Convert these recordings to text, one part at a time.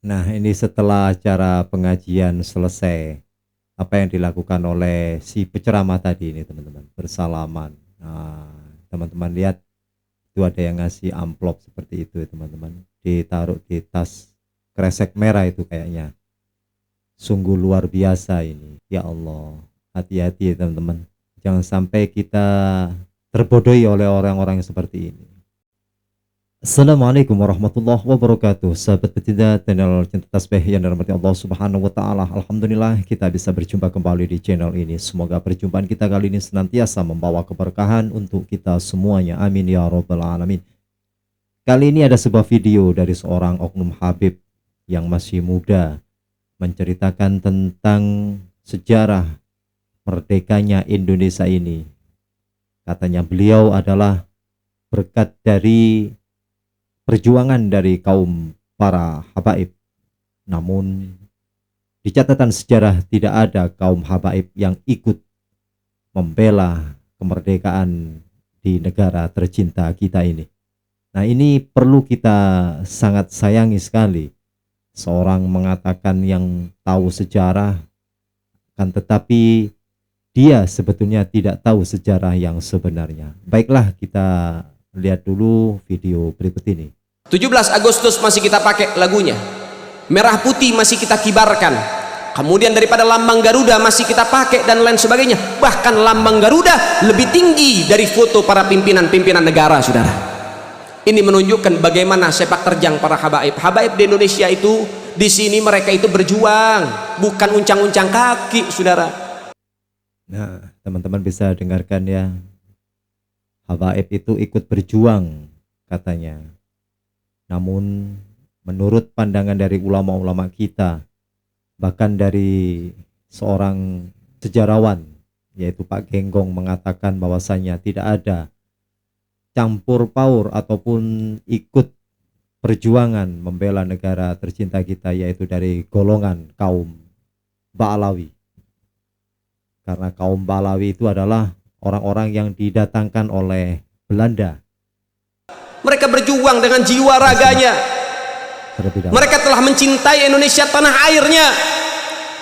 Nah, ini setelah acara pengajian selesai, apa yang dilakukan oleh si penceramah tadi ini, teman-teman, bersalaman. Nah, teman-teman lihat, itu ada yang ngasih amplop seperti itu, teman-teman, ditaruh di tas kresek merah itu kayaknya. Sungguh luar biasa ini. Ya Allah, hati-hati ya, teman-teman. Jangan sampai kita terbodohi oleh orang-orang yang seperti ini. Assalamualaikum warahmatullahi wabarakatuh. Sahabat pecinta channel Cinta Tasbih yang dirahmati Allah Subhanahu wa taala. Alhamdulillah kita bisa berjumpa kembali di channel ini. Semoga perjumpaan kita kali ini senantiasa membawa keberkahan untuk kita semuanya. Amin ya rabbal alamin. Kali ini ada sebuah video dari seorang oknum Habib yang masih muda menceritakan tentang sejarah merdekanya Indonesia ini. Katanya beliau adalah berkat dari perjuangan dari kaum para habaib. Namun di catatan sejarah tidak ada kaum habaib yang ikut membela kemerdekaan di negara tercinta kita ini. Nah, ini perlu kita sangat sayangi sekali. Seorang mengatakan yang tahu sejarah, kan tetapi dia sebetulnya tidak tahu sejarah yang sebenarnya. Baiklah, kita lihat dulu video berikut ini. 17 Agustus masih kita pakai lagunya, merah putih masih kita kibarkan, kemudian daripada lambang Garuda masih kita pakai dan lain sebagainya. Bahkan lambang Garuda lebih tinggi dari foto para pimpinan-pimpinan negara, saudara. Ini menunjukkan bagaimana sepak terjang para habaib. Habaib di Indonesia itu, di sini mereka itu berjuang, bukan uncang-uncang kaki, saudara. Nah, teman-teman bisa dengarkan ya, habaib itu ikut berjuang katanya. Namun menurut pandangan dari ulama-ulama kita, bahkan dari seorang sejarawan yaitu Pak Genggong mengatakan bahwasanya tidak ada campur paur ataupun ikut perjuangan membela negara tercinta kita, yaitu dari golongan kaum Ba'alawi. Karena kaum Ba'alawi itu adalah orang-orang yang didatangkan oleh Belanda. Mereka berjuang dengan jiwa raganya. Mereka telah mencintai Indonesia, tanah airnya,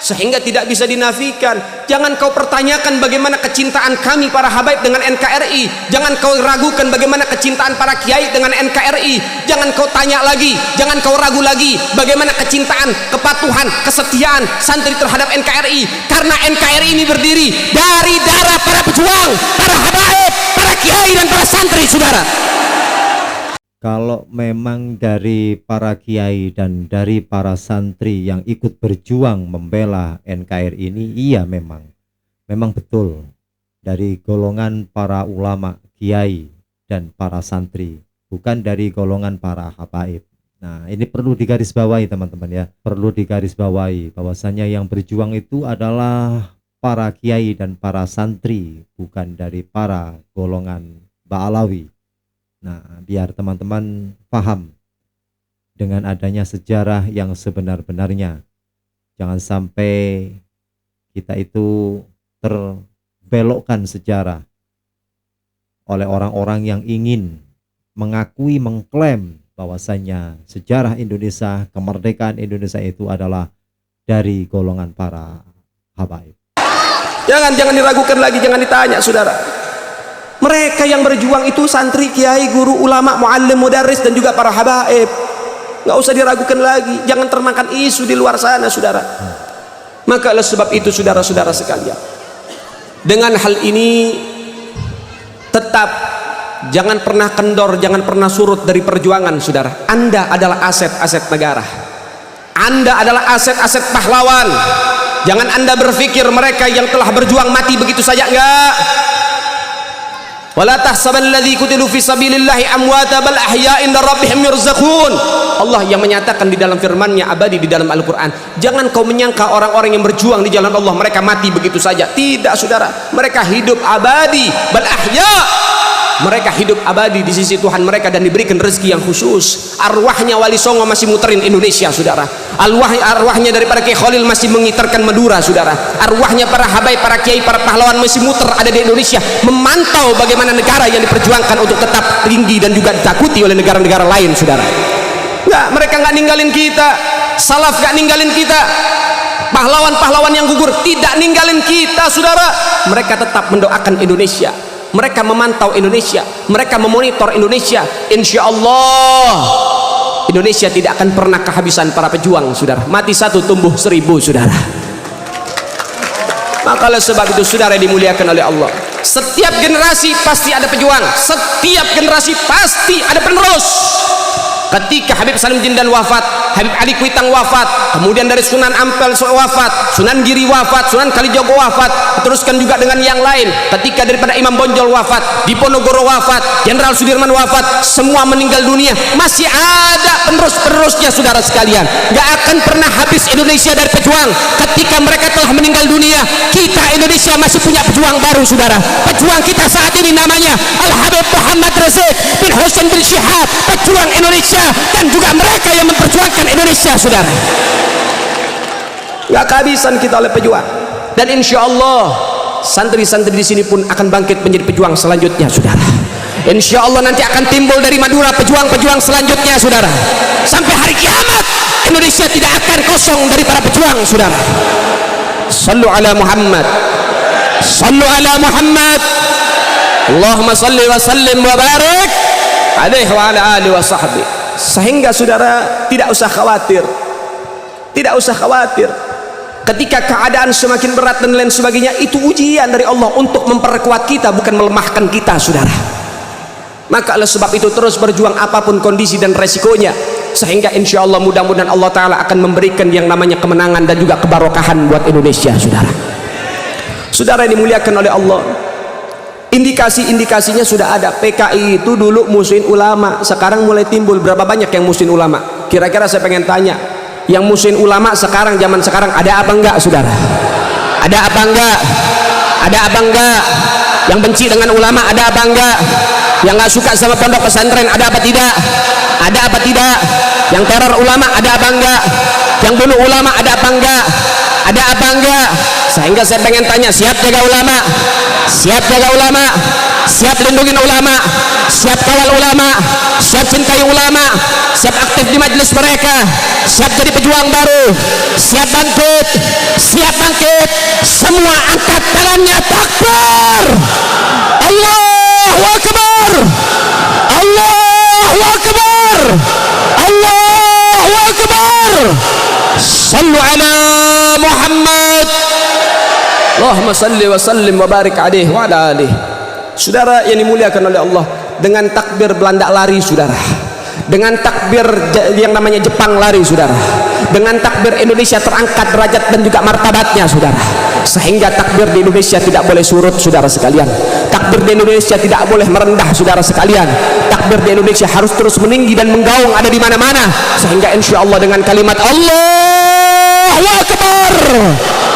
sehingga tidak bisa dinafikan. Jangan kau pertanyakan bagaimana kecintaan kami para habaib dengan NKRI. Jangan kau ragukan bagaimana kecintaan para kiai dengan NKRI. Jangan kau tanya lagi, jangan kau ragu lagi bagaimana kecintaan, kepatuhan, kesetiaan santri terhadap NKRI. Karena NKRI ini berdiri dari darah para pejuang, para habaib, para kiai dan para santri, saudara. Kalau memang dari para kiai dan dari para santri yang ikut berjuang membela NKRI ini, iya memang betul dari golongan para ulama, kiai dan para santri, bukan dari golongan para habaib. Nah, ini perlu digarisbawahi teman-teman ya, perlu digarisbawahi bahwasanya yang berjuang itu adalah para kiai dan para santri, bukan dari para golongan Ba'alawi. Nah, biar teman-teman paham dengan adanya sejarah yang sebenar-benarnya. Jangan sampai kita itu terbelokkan sejarah oleh orang-orang yang ingin mengakui, mengklaim bahwasanya sejarah Indonesia, kemerdekaan Indonesia itu adalah dari golongan para habaib. Jangan diragukan lagi, jangan ditanya, saudara. Mereka yang berjuang itu santri, kiai, guru, ulama, muallim, mudarris dan juga para habaib. Nggak usah diragukan lagi. Jangan termakan isu di luar sana, saudara. Maka oleh sebab itu, saudara-saudara sekalian, dengan hal ini tetap jangan pernah kendor, jangan pernah surut dari perjuangan, saudara. Anda adalah aset-aset negara. Anda adalah aset-aset pahlawan. Jangan Anda berpikir mereka yang telah berjuang mati begitu saja, enggak. Wala tahsabanalladzi qutilu fi sabilillahi amwata bal ahya'in rabbihim yurzaqun. Allah yang menyatakan di dalam firman-Nya abadi di dalam Al-Qur'an, jangan kau menyangka orang-orang yang berjuang di jalan Allah mereka mati begitu saja. Tidak, saudara. Mereka hidup abadi, bal ahya'. Mereka hidup abadi di sisi Tuhan mereka dan diberikan rezeki yang khusus. Arwahnya Wali Songo masih muterin Indonesia, saudara. Arwahnya daripada Kiai Khalil masih mengitarkan Madura, saudara. Arwahnya para habaib, para kiai, para pahlawan masih muter ada di Indonesia, memantau bagaimana negara yang diperjuangkan untuk tetap tinggi dan juga ditakuti oleh negara-negara lain, saudara. Enggak, mereka nggak ninggalin kita. salaf gak ninggalin kita, pahlawan-pahlawan yang gugur tidak ninggalin kita saudara. Mereka tetap mendoakan Indonesia, mereka memantau Indonesia, mereka memonitor Indonesia. Insya Allah Indonesia tidak akan pernah kehabisan para pejuang saudara. Mati satu tumbuh 1000 saudara. Maka oleh sebab itu saudara dimuliakan oleh Allah, setiap generasi pasti ada pejuang, setiap generasi pasti ada penerus. Ketika Habib Salim Jindan wafat, Habib Ali Kuitang wafat, kemudian dari Sunan Ampel wafat, Sunan Giri wafat, Sunan Kalijogo wafat, teruskan juga dengan yang lain. Ketika daripada Imam Bonjol wafat, Diponegoro wafat, Jenderal Sudirman wafat, semua meninggal dunia. Masih ada penerus-penerusnya saudara sekalian. Gak akan pernah habis Indonesia dari pejuang. Ketika mereka telah meninggal dunia, kita Indonesia masih punya pejuang baru saudara. Pejuang kita saat ini namanya Al-Habib Muhammad Razik bin Hussein bin Syihab, pejuang Indonesia, dan juga mereka yang memperjuangkan Indonesia saudara. Gak kehabisan kita oleh pejuang, dan insya Allah santri-santri di sini pun akan bangkit menjadi pejuang selanjutnya saudara. Insya Allah nanti akan timbul dari Madura pejuang-pejuang selanjutnya saudara. Sampai hari kiamat Indonesia tidak akan kosong dari para pejuang saudara. Sallu ala Muhammad, sallu ala Muhammad, Allahumma salli wa sallim wa barik alaihi wa ala alihi wa sahbihi. Sehingga saudara tidak usah khawatir, tidak usah khawatir ketika keadaan semakin berat dan lain sebagainya. Itu ujian dari Allah untuk memperkuat kita, bukan melemahkan kita saudara. Maka oleh sebab itu terus berjuang apapun kondisi dan resikonya, sehingga insya Allah mudah-mudahan Allah Ta'ala akan memberikan yang namanya kemenangan dan juga kebarokahan buat Indonesia saudara. Saudara yang dimuliakan oleh Allah, indikasi-indikasinya sudah ada. PKI itu dulu musuhin ulama, sekarang mulai timbul. Berapa banyak yang musuhin ulama? Kira-kira saya pengen tanya, yang musuhin ulama sekarang, zaman sekarang ada apa enggak saudara? Ada apa enggak? Ada apa enggak? Yang benci dengan ulama ada apa enggak? Yang nggak suka sama pondok pesantren ada apa tidak? Ada apa tidak? Yang teror ulama ada apa enggak? Yang bunuh ulama ada apa enggak? Ada apa enggak? Sehingga saya pengen tanya, siap jaga ulama? Siap jaga ulama? Siap lindungin ulama? Siap kawal ulama? Siap cintai ulama? Siap aktif di majelis mereka? Siap jadi pejuang baru? Siap bangkit? Siap bangkit? Semua angkat tangannya, takbir! Allahu Akbar! Allahu Akbar! Allahu Akbar! Sallu ala Muhammad, Allahumma salli wa sallim wa barik alaihi wa ala alihi. Saudara yang dimuliakan oleh Allah, dengan takbir Belanda lari saudara, dengan takbir yang namanya Jepang lari saudara, dengan takbir Indonesia terangkat derajat dan juga martabatnya saudara. Sehingga takbir di Indonesia tidak boleh surut saudara sekalian, takbir di Indonesia tidak boleh merendah saudara sekalian. Takbir di Indonesia harus terus meninggi dan menggaung ada di mana-mana, sehingga insya Allah dengan kalimat Allahu Akbar,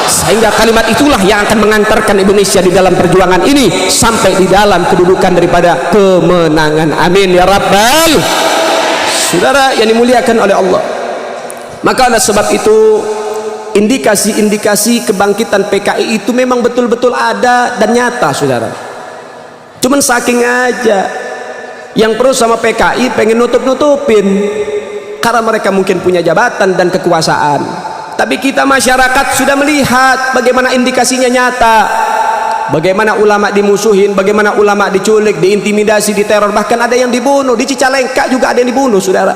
sehingga kalimat itulah yang akan mengantarkan Indonesia di dalam perjuangan ini sampai di dalam kedudukan daripada kemenangan. Amin ya rabbal. Saudara yang dimuliakan oleh Allah, maka oleh sebab itu indikasi-indikasi kebangkitan PKI itu memang betul-betul ada dan nyata saudara. Cuman saking aja yang perlu sama PKI pengen nutup-nutupin karena mereka mungkin punya jabatan dan kekuasaan. Tapi kita masyarakat sudah melihat bagaimana indikasinya nyata, bagaimana ulama dimusuhin, bagaimana ulama diculik, diintimidasi, diteror, bahkan ada yang dibunuh. Di Cicalengka juga ada yang dibunuh saudara.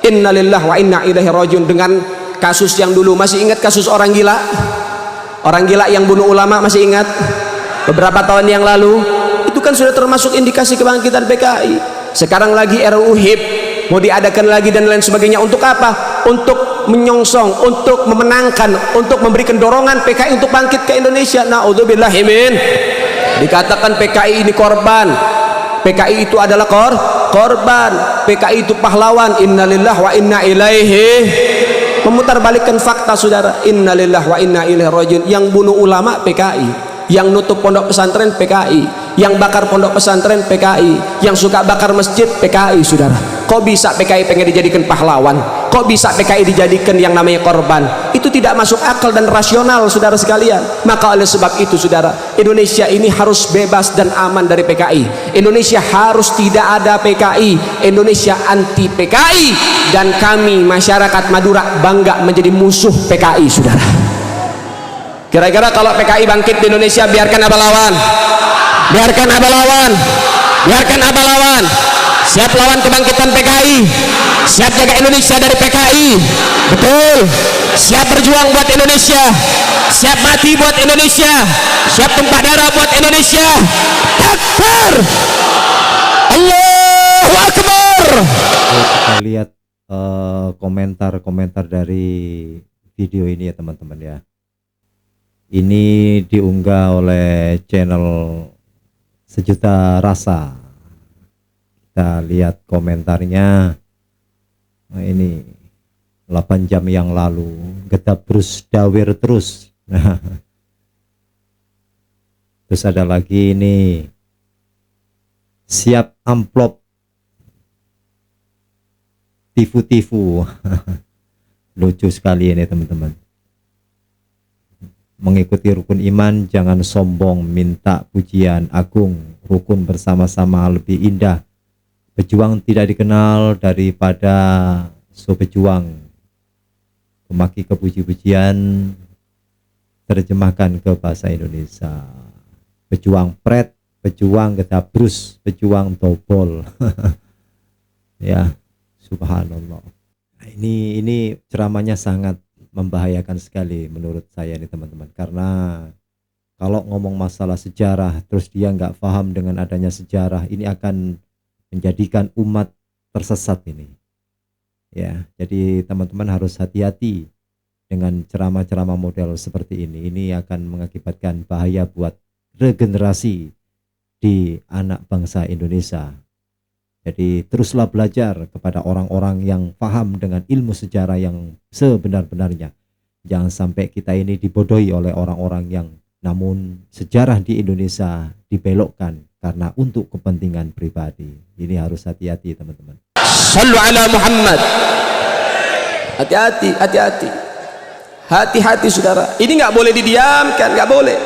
Innalillahi wa inna ilaihi rajiun. Dengan kasus yang dulu, masih ingat kasus orang gila? Orang gila yang bunuh ulama, masih ingat? Beberapa tahun yang lalu itu kan sudah termasuk indikasi kebangkitan PKI. Sekarang lagi RUU HIP mau diadakan lagi dan lain sebagainya. Untuk apa? Untuk menyongsong, untuk memenangkan, untuk memberikan dorongan PKI untuk bangkit ke Indonesia. Na'udzubillahi min. Dikatakan PKI ini korban, PKI itu adalah korban, PKI itu pahlawan. Innalillahi wa inna ilaihi. Memutarbalikkan fakta saudara. Innalillahi wa inna ilaihi rajiun. Yang bunuh ulama PKI, yang nutup pondok pesantren PKI, yang bakar pondok pesantren PKI, yang suka bakar masjid PKI saudara. Kok bisa PKI pengen dijadikan pahlawan? Kok bisa PKI dijadikan yang namanya korban? Itu itu tidak masuk akal dan rasional, saudara sekalian. Maka oleh sebab itu, saudara, Indonesia ini harus bebas dan aman dari PKI. Indonesia harus tidak ada PKI. Indonesia anti PKI, dan kami masyarakat Madura bangga menjadi musuh PKI, saudara. Kira-kira kalau PKI bangkit di Indonesia, biarkan apa lawan? Biarkan apa lawan? Biarkan apa lawan? Siap lawan kebangkitan PKI, siap jaga Indonesia dari PKI, betul. Siap berjuang buat Indonesia, siap mati buat Indonesia, siap tumpah darah buat Indonesia. Takbir, Allahu Akbar. Kita lihat komentar-komentar dari video ini ya teman-teman ya. Ini diunggah oleh channel Sejuta Rasa. Kita lihat komentarnya. Nah, ini 8 jam yang lalu, Gedabrus Dawir terus. Terus ada lagi ini, siap amplop tifu-tifu. Lucu sekali ini teman-teman. Mengikuti rukun iman, jangan sombong, minta pujian agung, rukun bersama-sama lebih indah. Pejuang tidak dikenal daripada so pejuang. Memaki kepuji-pujian, terjemahkan ke bahasa Indonesia. Pejuang pret, pejuang gedabrus, pejuang tobol. Ya, subhanallah. Nah, ini ceramahnya sangat membahayakan sekali menurut saya nih teman-teman, karena kalau ngomong masalah sejarah terus dia nggak paham dengan adanya sejarah, ini akan menjadikan umat tersesat ini ya. Jadi teman-teman harus hati-hati dengan ceramah-ceramah model seperti ini akan mengakibatkan bahaya buat regenerasi di anak bangsa Indonesia. Jadi teruslah belajar kepada orang-orang yang paham dengan ilmu sejarah yang sebenar-benarnya. Jangan sampai kita ini dibodohi oleh orang-orang yang namun sejarah di Indonesia dibelokkan karena untuk kepentingan pribadi. Ini harus hati-hati teman-teman. Sallu ala Muhammad. Hati-hati, hati-hati, hati-hati saudara. Ini nggak boleh didiamkan, nggak boleh.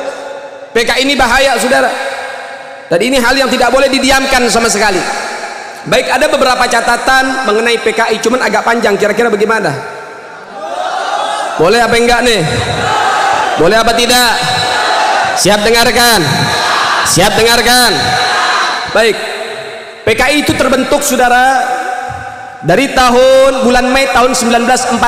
PKI ini bahaya saudara. Dan ini hal yang tidak boleh didiamkan sama sekali. Baik, ada beberapa catatan mengenai PKI, cuman agak panjang. Kira-kira bagaimana? Boleh apa enggak nih? Boleh apa tidak? Siap dengarkan? Siap dengarkan? Baik, PKI itu terbentuk saudara dari bulan Mei tahun 1914.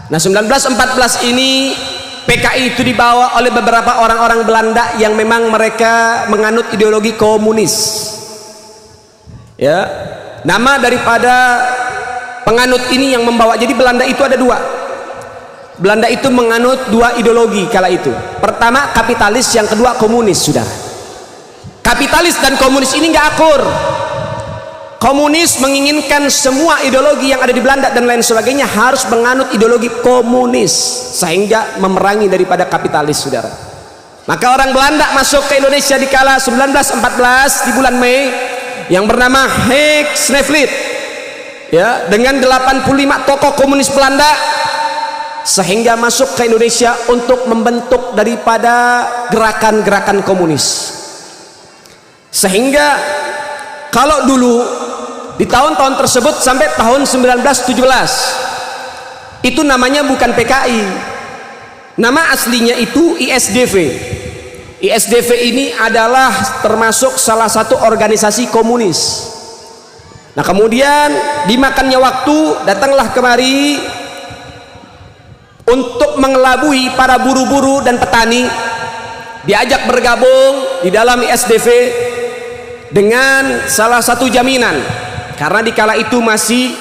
Nah, 1914 ini PKI itu dibawa oleh beberapa orang-orang Belanda yang memang mereka menganut ideologi komunis. Ya, nama daripada penganut ini yang membawa. Jadi Belanda itu ada dua. Belanda itu menganut dua ideologi kala itu. Pertama kapitalis, yang kedua komunis, saudara. Kapitalis dan komunis ini nggak akur. Komunis menginginkan semua ideologi yang ada di Belanda dan lain sebagainya harus menganut ideologi komunis, sehingga memerangi daripada kapitalis, saudara. Maka orang Belanda masuk ke Indonesia di kala 1914 di bulan Mei, yang bernama Henk Snevlit, ya, dengan 85 tokoh komunis Belanda, sehingga masuk ke Indonesia untuk membentuk daripada gerakan-gerakan komunis. Sehingga kalau dulu di tahun-tahun tersebut sampai tahun 1917 itu namanya bukan PKI, nama aslinya itu ISDV. ISDV ini adalah termasuk salah satu organisasi komunis. Nah, kemudian dimakannya waktu, datanglah kemari untuk mengelabui para buru-buru dan petani, diajak bergabung di dalam ISDV dengan salah satu jaminan, karena di kala itu masih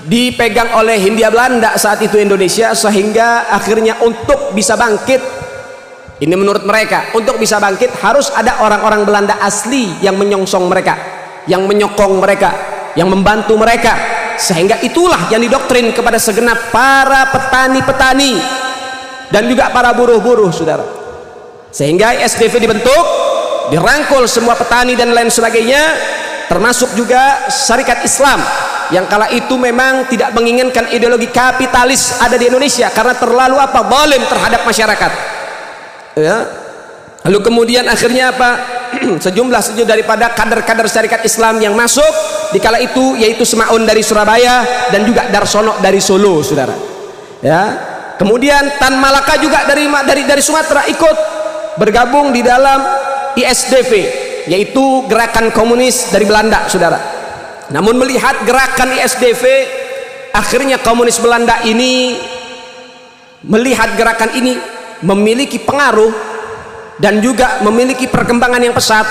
dipegang oleh Hindia Belanda saat itu Indonesia, sehingga akhirnya untuk bisa bangkit, ini menurut mereka, untuk bisa bangkit harus ada orang-orang Belanda asli yang menyongsong mereka, yang menyokong mereka, yang membantu mereka. Sehingga itulah yang didoktrin kepada segenap para petani-petani dan juga para buruh-buruh, saudara. Sehingga SDV dibentuk, dirangkul semua petani dan lain sebagainya, termasuk juga syarikat Islam yang kala itu memang tidak menginginkan ideologi kapitalis ada di Indonesia karena terlalu zalim terhadap masyarakat, ya. Lalu kemudian akhirnya sejumlah daripada kader-kader syarikat Islam yang masuk di kala itu, yaitu Semaun dari Surabaya dan juga Darsono dari Solo, saudara, ya. Kemudian Tan Malaka juga dari Sumatera ikut bergabung di dalam ISDV, yaitu gerakan komunis dari Belanda, saudara. Namun melihat gerakan ISDV, akhirnya komunis Belanda ini melihat gerakan ini memiliki pengaruh dan juga memiliki perkembangan yang pesat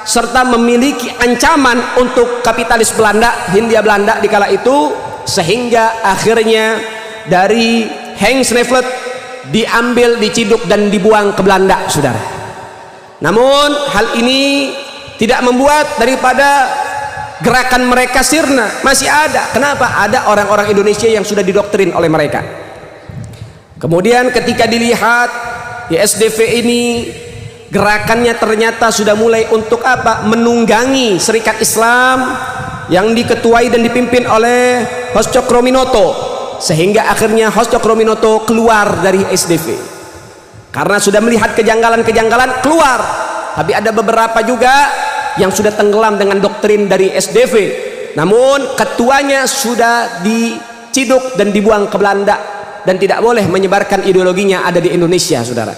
serta memiliki ancaman untuk kapitalis Belanda, Hindia Belanda di kala itu, sehingga akhirnya dari Henk Sneevliet diambil, diciduk dan dibuang ke Belanda, saudara. Namun hal ini tidak membuat daripada gerakan mereka sirna, masih ada. Kenapa? Ada orang-orang Indonesia yang sudah didoktrin oleh mereka. Kemudian ketika dilihat ISDV ini gerakannya ternyata sudah mulai untuk menunggangi Serikat Islam yang diketuai dan dipimpin oleh Hos Cokroaminoto, sehingga akhirnya Hos Cokroaminoto keluar dari ISDV karena sudah melihat kejanggalan-kejanggalan, keluar. Tapi ada beberapa juga yang sudah tenggelam dengan doktrin dari SDV, namun ketuanya sudah diciduk dan dibuang ke Belanda dan tidak boleh menyebarkan ideologinya ada di Indonesia, saudara.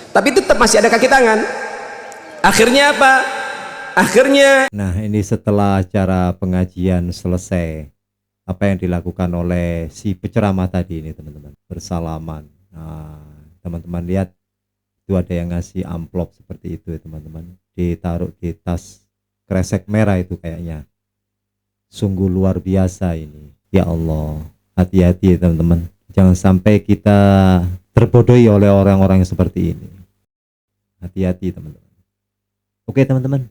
Tapi tetap masih ada kaki tangan. Akhirnya Akhirnya, nah ini setelah acara pengajian selesai, apa yang dilakukan oleh si penceramah tadi ini, teman-teman, bersalaman. Nah, teman-teman lihat itu ada yang ngasih amplop seperti itu ya, teman-teman, ditaruh di tas kresek merah itu kayaknya. Sungguh luar biasa ini. Ya Allah, hati-hati ya, teman-teman, jangan sampai kita terbodohi oleh orang-orang yang seperti ini. Hati-hati, teman-teman. Oke, teman-teman,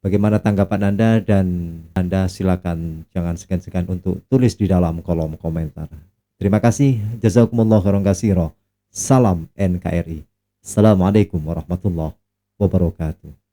bagaimana tanggapan Anda? Dan Anda silakan jangan segan-segan untuk tulis di dalam kolom komentar. Terima kasih. Jazakumullah khairan katsira. Salam NKRI. Assalamualaikum warahmatullahi wabarakatuh.